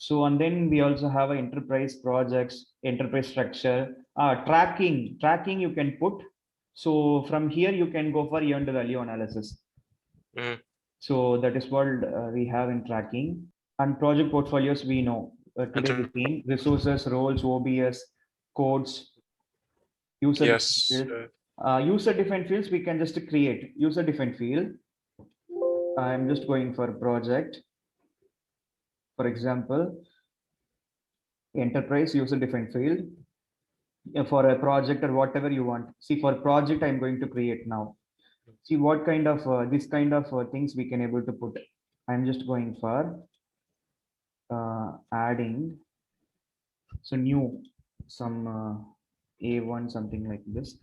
So, and then we also have a enterprise projects, enterprise structure, tracking you can put. So from here you can go for earned value analysis. Mm-hmm. So that is what we have in tracking. And project portfolios we know. Today we seen resources, roles, OBS, codes, user defined Yes. field. User defined fields we can just create user defined field. I'm just going for project. For example, enterprise user defined field. For a project or whatever you want. See, for project, I'm going to create now. See what kind of this kind of things we can able to put. I'm just going for adding so new some A1 something like this.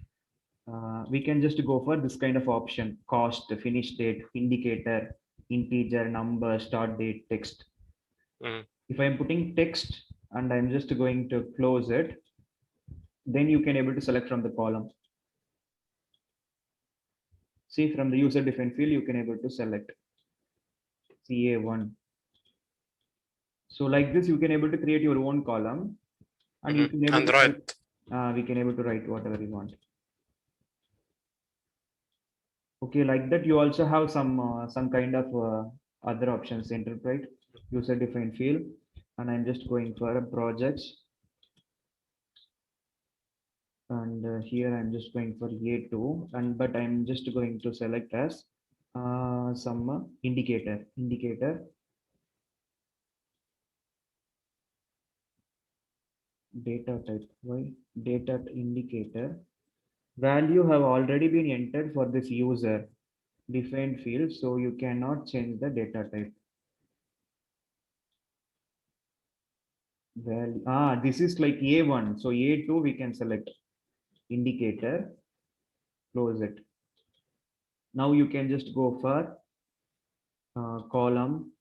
We can just go for this kind of option: cost, finish date, indicator, integer, number, start date, text. Mm-hmm. If I'm putting text and I'm just going to close it, then you can able to select from the column. See, from the user defined field, you can able to select CA1. So like this, you can able to create your own column, and you can able And to select, right. we can able to write whatever you want. Okay, like that, you also have some kind of other options, enterprise, user defined field, and I'm just going for a projects, and here I'm just going for A2, and but I'm just going to select as some indicator data type. Why data indicator value have already been entered for this user defined field, so you cannot change the data type. Value, this is like A1, so A2 we can select indicator, close it. Now you can just go for column,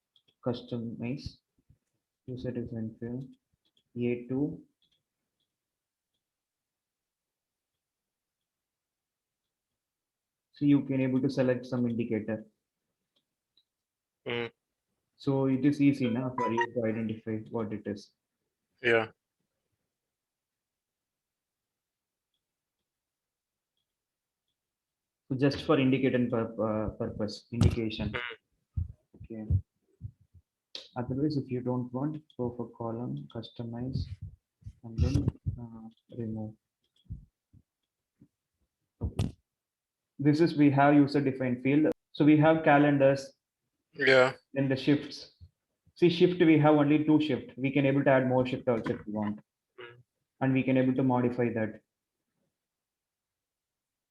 customize, user defined field, A2. So you can able to select some indicator. Mm-hmm. So it is easy now for you to identify what it is. Yeah. So just for indicator purpose, indication. Okay. Otherwise, if you don't want, go for column, customize, and then remove. Okay. This is we have user defined field. So we have calendars, Yeah. then the shifts. See shift, we have only two shift. We can able to add more shift also if you want, Mm-hmm. and we can able to modify that.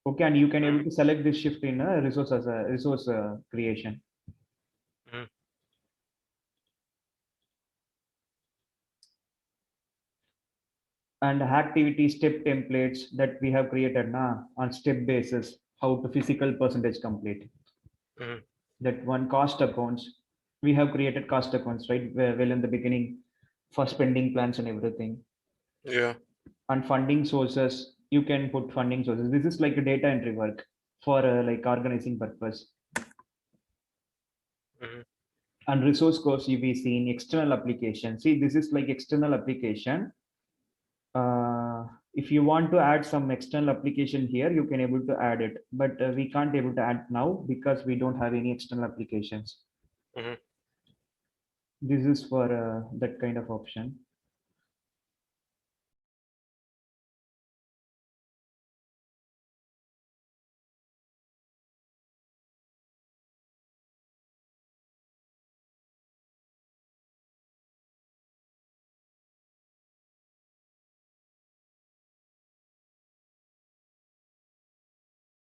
Okay, and you can able to select this shift in a resource as a resource creation. Mm-hmm. And activity step templates that we have created now on step basis, how to physical percentage complete. Mm-hmm. That one cost accounts, we have created cost accounts, right? Well, in the beginning, for spending plans and everything. Yeah. And funding sources, you can put funding sources. This is like a data entry work for like organizing purpose. Mm-hmm. And resource course you be seen external application. See, this is like external application. If you want to add some external application here, you can able to add it, but we can't able to add now because we don't have any external applications. Mm-hmm. This is for that kind of option.